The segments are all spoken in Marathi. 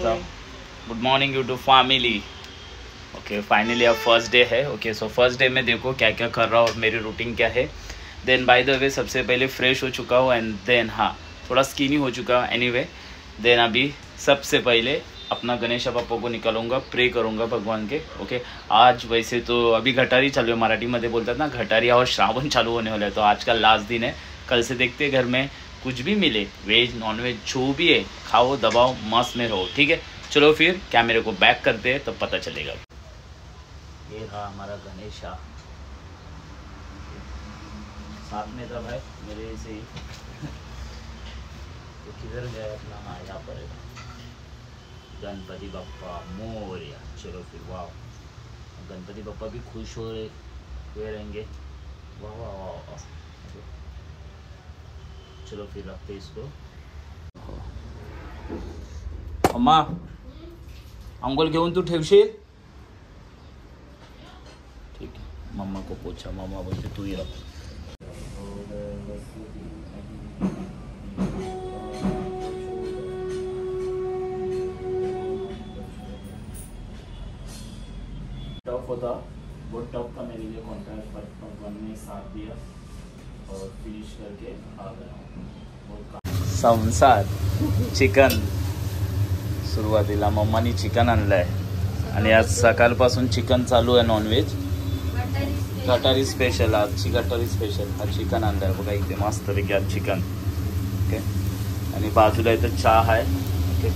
Good morning YouTube family. Okay finally अब फर्स्ट डे है। ओके सो फर्स्ट डे में देखो क्या क्या कर रहा हूँ और मेरी रूटीन क्या है। देन बाय द वे सबसे पहले फ्रेश हो चुका हूँ एंड देन हाँ थोड़ा स्किनी हो चुका हूँ एनीवे। देन अभी सबसे पहले अपना गणेश बाप्पा को निकालूंगा, प्रे करूँगा भगवान के। ओके आज वैसे तो अभी घटारी चालू है, मराठीमध्ये बोलतात ना घटारी, और श्रावण चालू होने वाला है। तो आज का लास्ट दिन है, कल से देखते हैं घर में कुछ भी मिले, वेज नॉन वेज जो भी है खाओ दबाओ मस्त में रहो। ठीक है चलो फिर कैमरे को बैक करते हैं तब पता चलेगा। ये रहा हमारा गणेशा, साथ में था भाई मेरे से ही। तो किधर गया अपना, हाँ यहाँ पर है, गणपति बप्पा मोरया। चलो फिर वाह, गणपति बप्पा भी खुश हो रहे हुए रहेंगे। वाह वाह वाह वाह। चलो फिर रखते इसको। अम्मा अंघोळ घेऊन तू ठेवशील? ठीक है मम्मा को पूछा, मम्मा बोलते तू ही रख। टफ होता, बहुत टफ था मेरे लिए कॉन्ट्रैक्ट, पर भगवान ने साथ दिया और फिनिश करके आ गया। संसार चिकन, सुरुवातीला मम्मानी चिकन आणलंय आणि आज सकाळपासून चिकन चालू आहे नॉनव्हेज। गटारी स्पेशल, आजची गटारी स्पेशल हा चिकन आणलाय बघा इथे मस्त पैकी आज चिकन। ओके आणि बाजूला इथं चहा आहे। ओके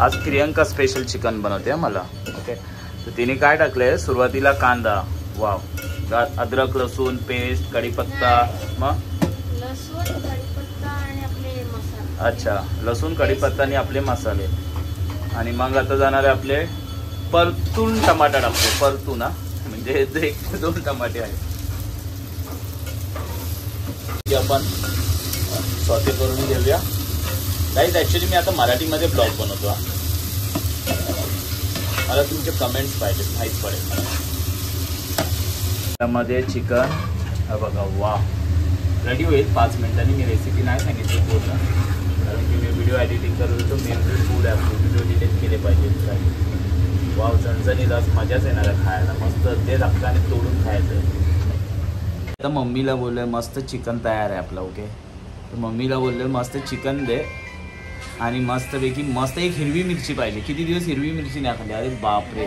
आज प्रियंका स्पेशल चिकन बनवते मला। ओके तर तिने काय टाकलंय सुरुवातीला कांदा, वाव, अद्रक लसूण पेस्ट, कढीपत्ता, मग लसूण कढीपत्ता आणि आपले मसाले। अच्छा लसूण कढीपत्ता आणि आपले मसाले, आणि मग आता जाणार आहे आपले परतून टमाटा टाकतो, परतून म्हणजे एक दोन टमाटे आहेत ते आपण सॉटे करून घेऊया। गाईज ऍक्च्युली मी आता मराठीमध्ये ब्लॉग बनवतो, मला तुमचे कमेंट्स पाहिजे, माहीत पडेल मला। त्यामध्ये चिकन बघा वाह रेडी होईल 5 मिनिटांनी। मी रेसिपी नाही सांगितली पूर्ण, कारण की मी व्हिडिओ एडिटिंग करत होतो, मेन फूड आहे, व्हिडिओ डिलीट केले पाहिजे। वाव झणझणीत आज मजाच येणार आहे खायला, मस्त ते रक्ताने तोडून खायचं। आता मम्मीला बोललोय मस्त चिकन तयार आहे आपलं। ओके तर मम्मीला बोललोय मस्त चिकन दे आणि मस्तपैकी मस्त एक हिरवी मिरची पाहिजे। किती दिवस हिरवी मिरची नाही खाल्ली, अरे बापरे।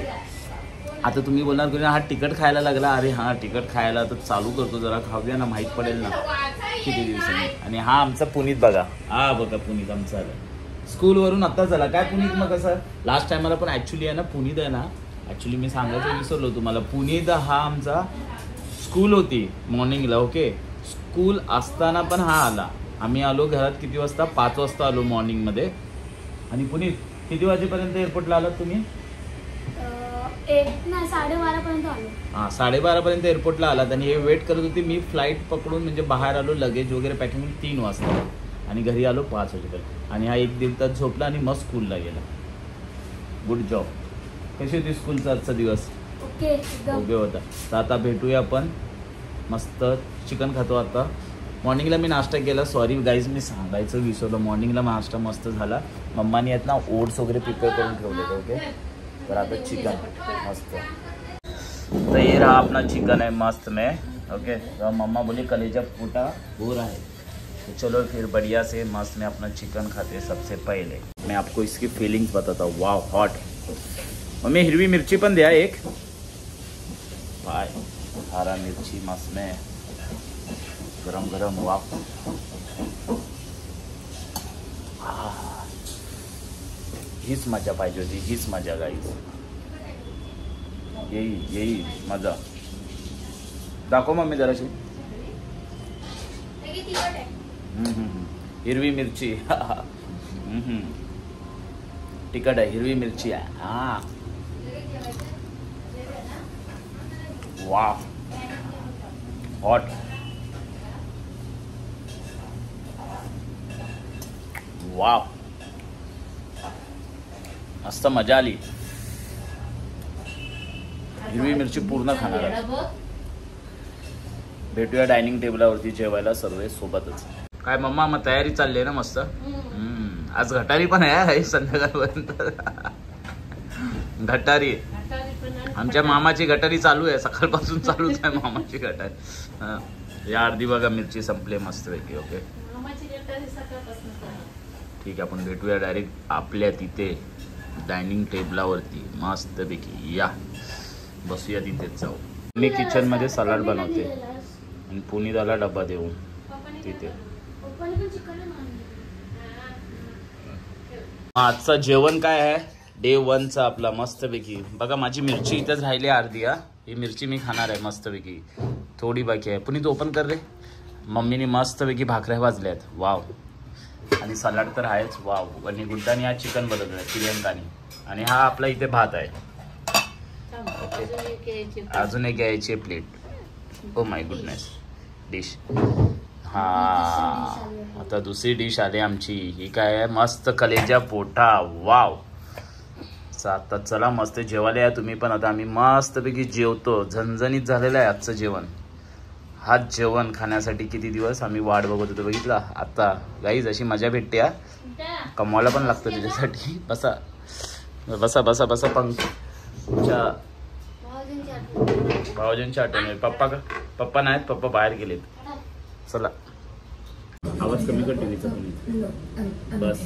आता तुम्ही बोलणार की हा तिखट खायला लागला, अरे हां तिखट खायला तर चालू करतो, जरा खाऊया ना, माहीत पडेल ना किती दिवसांनी। आणि हा आमचा पुनीत बघा, हा बघा पुनीत आमचा आला स्कूलवरून आत्ता झाला। काय पुनीत मग कसं लास्ट टायमाला पण ॲक्च्युली आहे ना पुनीत आहे ना, ॲक्च्युली मी सांगायचं विसरलो तुम्हाला, पुनीत हा आमचा स्कूल होती मॉर्निंगला। ओके स्कूल असताना पण हा आला, आम्ही आलो घरात किती वाजता, 5 वाजता आलो मॉर्निंगमध्ये। आणि पुनीत किती वाजेपर्यंत एअरपोर्टला आलात तुम्ही? 12:30 पर्यंत आलो। हां 12:30 पर्यंत एअरपोर्टला आलात आणि हे वेट करत होती। मी फ्लाईट पकडून म्हणजे बाहेर आलो, लगेज वगैरे पॅकिंग 3 वाजता आणि घरी आलो 5 वाजेपर्यंत। आणि हा 1-1.5 तास झोपला आणि मग स्कूलला गेला। Good job. कशी होती स्कूलचा आजचा दिवस? ओके होता। तर आता भेटूया आपण, मस्त चिकन खातो आता। मॉर्निंगला मी नाश्ता केला, सॉरी गाईज मी सांगायचं विसरलो, मॉर्निंगला नाश्ता मस्त झाला। मम्मानी आहेत ना ओट्स वगैरे प्रिपेअर करून ठेवले। ओके तर आता चिकन मस्त, तो ये रहा अपना चिकन है मस्त में। ओके तो मम्मा बोली कलेजा फूटा हो रहा है, तो चलो फिर बढ़िया से मस्त में अपना चिकन खाते हैं। सबसे पहले मैं आपको इसकी फीलिंग्स बताता हूँ। वाह हॉट, मम्मी हिरवी मिर्ची पण द्या एक, भाई हरा मिर्ची मस्त में गरम गरम। वाह हीच मजा पाहिजे होती, हीच मजा गाईज, यही मजा। दाखव मम्मी जराशी, हिरवी मिरची तिखट आहे, हिरवी मिरची आहे। हाँ वाह हॉट, वाह मस्त मजा आली। हिरवी मिरची पूर्ण खाणार आहे। भेटूया डायनिंग टेबलावरती जेवायला सर्व सोबतच। काय मम्मा मग तयारी चालली आहे ना मस्त? आज घटारी पण आहे संध्याकाळपर्यंत. घटारी आमच्या मामाची गटारी चालू आहे, सकाळपासून चालूच आहे मामाची गटारी. या अर्धी बघा मिरची संपले मस्तपैकी. ओके ठीक आहे, आपण भेटूया डायरेक्ट आपल्या तिथे डायनिंग टेबलावरती मस्तपैकी. या बसूया तिथेच जाऊ. मी किचन मध्ये सलाड बनवते आणि पुनीदाला डब्बा देऊन तिथे. आजचं जेवण काय आहे डे 1चा आपला मस्तपैकी. बघा माझी मिरची इथंच राहिली अर्धी. ही मिरची मी खाणार आहे मस्तपैकी, थोडी बाकी आहे. पुनीत ओपन कर रे. मम्मीने मस्तपैकी भाकऱ्या भाजल्यात, वाव. आणि सलाड तर आहेच, वाव. आणि गुड्डाने आज चिकन बनवलं प्रियंकाने. आणि हा आपला इथे भात आहे. ओके अजून एक घ्यायची plate. Oh my goodness dish. हा आता दुसरी डिश आली आमची. ही काय आहे, मस्त कलेजा पोटा, वाव. आता चला मस्त जेवायला या तुम्ही पण. आता आम्ही मस्तपैकी जेवतो. झणझणीत झालेलं आहे आजचं जेवण. हा जेवण खाण्यासाठी किती दिवस आम्ही वाट बघत होतो, बघितला. आता गाईज अशी मजा भेटते. कमवायला पण लागतं त्याच्यासाठी. बसा बसा बसा बसा. पंकच्या भावजींची आठवण आहे. पप्पा नाहीत, पप्पा बाहेर गेलेत. चला आवाज कमी कर टीव्हीचा तुम्ही. बस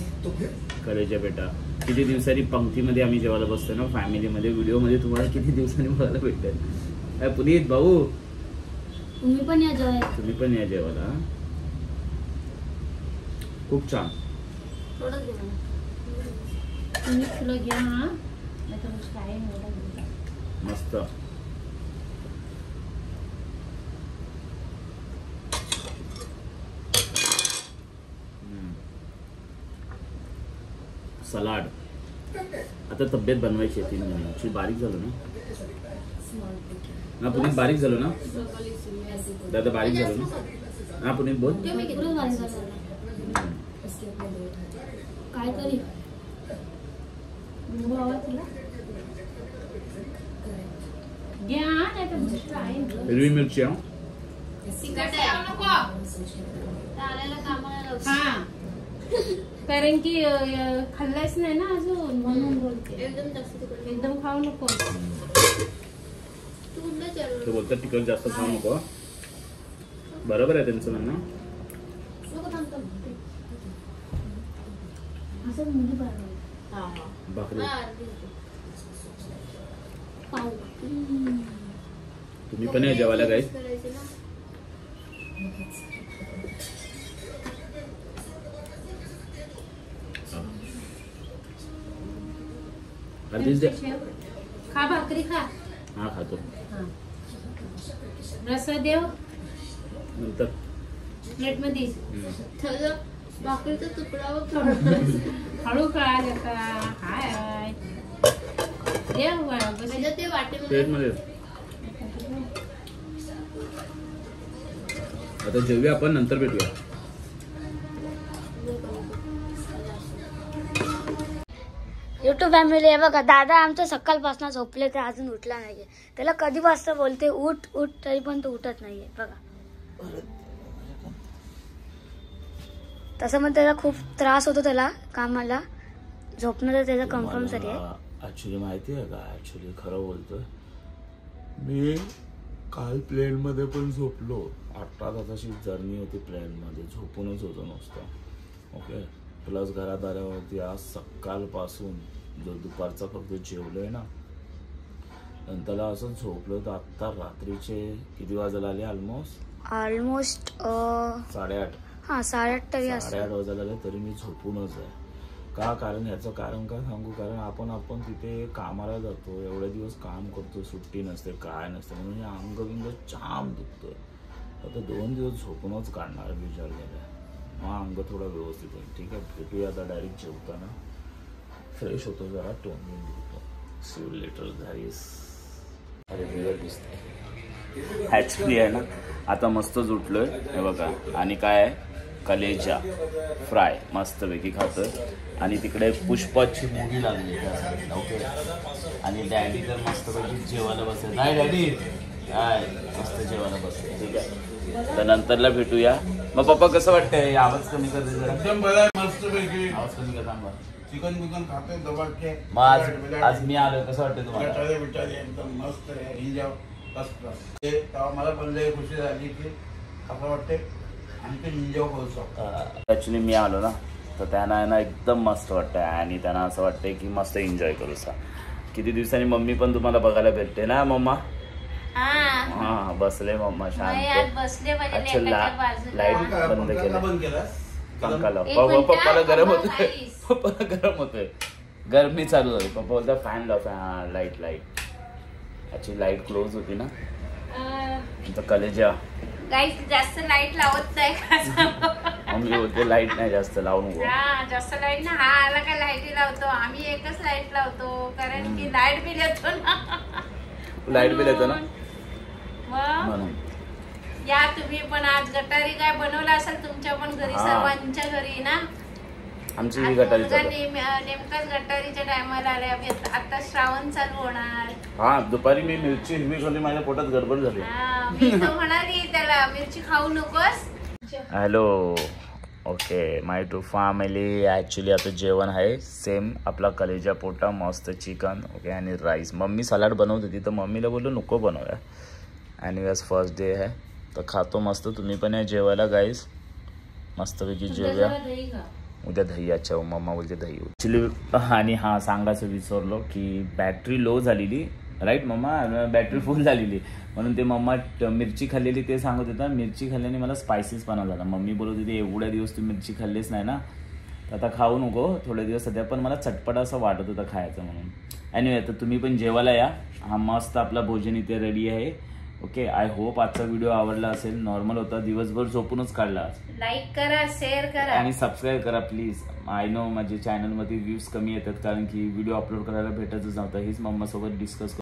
कलेजा बेटा. किती दिवसांनी पंक्तीमध्ये आम्ही जेवायला बसतो ना फॅमिलीमध्ये. व्हिडिओमध्ये तुम्हाला किती दिवसांनी बघायला भेटेल. पुनीत भाऊ तुम्ही पण या जेवायला. तुम्ही पण या जेवायला. खूप छान. मस्त. सलाड. आता तब्येत बनवायची आहे 3 महिन्यांची. बारीक झालो ना पुनीत, बारीक झालो ना दादा, बारीक झालो ना पुनीत. बोल काय तरी हिरवी मिरची. कारण की खाल्लाच नाही ना अजून, म्हणून बोलते. एकदम खाऊ नको. ते बोलतात तिखट जास्त खाऊ नको. बरोबर आहे त्यांचं म्हणणं. भाकरी तुम्ही पण या जेवायला गाईस. खा भाकरी खा. हा खातो. रस्सा देव नंतर प्लेट मध्ये. भाकरीचा तुकडा हळू कळालं का. हाय देव ते वाटे प्लेट मध्ये. आता जेवूया आपण, नंतर भेटूया. युट्यूब फॅमिली आहे बघा. दादा आमचं सकाळपासून झोपले, ते अजून उठला नाहीये. त्याला कधी वाजता बोलते उठ उठ, तरी पण तो उठत नाहीये बघा. तसं पण त्याला खूप त्रास होतो त्याला कामाला. झोपणं तर त्याचं कंपल्सरी आहे. ऍक्च्युली माहिती आहे का, ऍक्च्युली खरं बोलतोय मी. काल प्लेन मध्ये पण झोपलो. 8 तासाची जर्नी होती प्लेन मध्ये, झोपूनच होतो नुसतं. ओके प्लस घरात आल्यावरती आज सकाळपासून जो दुपारचा फक्त जेवलोय ना, नंतर असं झोपलो. तर आत्ता रात्रीचे किती वाजायला आले? ऑलमोस्ट 8:30. हा 8:30 तरी असं. 8:30 वाजायला आले तरी मी झोपूनच आहे. का? कारण याचं कारण काय सांगू. कारण आपण तिथे कामाला जातो, एवढे दिवस काम करतो, सुट्टी नसते, काय नसते, म्हणून अंग बिंग जाम दुखतोय. आता 2 दिवस झोपूनच काढणार विचार केला. मग अंग थोडं व्यवस्थित आहे. ठीक आहे भेटूया आता डायरेक्ट जेवताना. फ्रेश होतो जरा, टोन घेतो. सी यू लेटर गाईस. अरे वेगळं दिसतंय. ॲक्च्युली आहे ना आता मस्तच उठलोय हे बघा. आणि काय आहे, कलेजा फ्राय मस्तपैकी खातोय. आणि तिकडे पुष्पाची मूवी लागली त्या साईडला. ओके आणि डॅडी तर मस्तपैकी जेवायला बसले. नाही डॅडी काय मस्त जेवण बसते. ठीक आहे, तर नंतरला भेटूया. मग पप्पा कसं वाटतंय? आवाज कमी कर जरा. एकदम बरं आहे, मस्त पैकी आवाज कमी कर थांबा. चिकन बिकन खाते दबाके. मग आज मी आलोय, कसं वाटतंय तुम्हाला? बिचारे एकदम मस्त आहे. एन्जॉय मस्त. ते तेव्हा मला पण लय खुशी झाली की असं वाटते आणखी एन्जॉय करू शकतो. ऍक्च्युली मी आलो ना, तर त्यांना ना एकदम मस्त वाटतंय आणि त्यांना असं वाटतंय की मस्त एन्जॉय करू सा. किती दिवसांनी मम्मी पण तुम्हाला बघायला भेटते ना मम्मा? हा बसले मम्मा शांत. बसले अच्छा लाईट बंद केलं. बंद केलं. पंखाला पप्पाला गरम होतोय. पप्पाला गरम होतोय, गरमी चालू झाली. पप्पा बोलता फॅन लाव. हा लाईट ऍक्च्युली लाईट क्लोज होती ना, तर कलेजा गाईस जास्त लाईट लावत नाही. मम्मी बोलते लाईट नाही जास्त लावू नको. जास्त लाईट ना, हा आला काय लाईट लावतो आम्ही, एकच लाईट लावतो कारण की लाईट बिल येतो ना. लाईट बिल येतं ना मग म्हणून. या तुम्ही पण आज गटारी काय बनवलं असेल तुमच्या पण घरी, हा. सर्वांच्या घरी ना. आमची आज ही गटारी मुलगा चालू. नेमकाच गटारीच्या टायमाला आले. आता श्रावण चालू होणार. हा दुपारी मी मिरची हिरवी खाल्ली, माझ्या पोटात गडबड झाली. मी तर म्हणाली त्याला मिरची खाऊ नकोस. Hello, okay my to family. Actually आता जेवण आहे सेम आपला कलेजा पोटा, मस्त चिकन ओके आणि राईस. मम्मी सलाड बनवत होती तर मम्मीला बोललो नको बनवूया. आणि आज फर्स्ट डे आहे तर खातो मस्त. तुम्ही पण या जेवायला गाईस, मस्तपैकी जेवूया. उद्या दही. अच्छा मम्मा बोलते दही ॲक्च्युली. आणि हां सांगायचं विसरलो की बॅटरी लो झालेली, राईट मम्मा? बॅटरी फुल झालेली म्हणून ते मम्मा मिरची खाल्लेली ते सांगत होता. मिरची खाल्ल्याने मला स्पायसीसपणा झाला. मम्मी बोलत होती एवढ्या दिवस तू मिरची खाल्लीच नाही ना, तर आता खाऊ नको थोडे दिवस सध्या, पण मला चटपट असं वाटत होतं खायचं म्हणून. एनिवे तर तुम्ही पण जेवायला या. हा मस्त आपला भोजन इथे रेडी आहे. ओके, आय होप आजचा व्हिडिओ आवडला असेल. नॉर्मल होता, दिवसभर झोपूनच काढला. लाईक करा, शेअर करा आणि सबस्क्राईब करा प्लीज. आय नो माझ्या चॅनलमध्ये व्ह्यूज कमी येतात कारण की व्हिडिओ अपलोड करायला भेटतच नव्हतं. हेच मम्मासोबत डिस्कस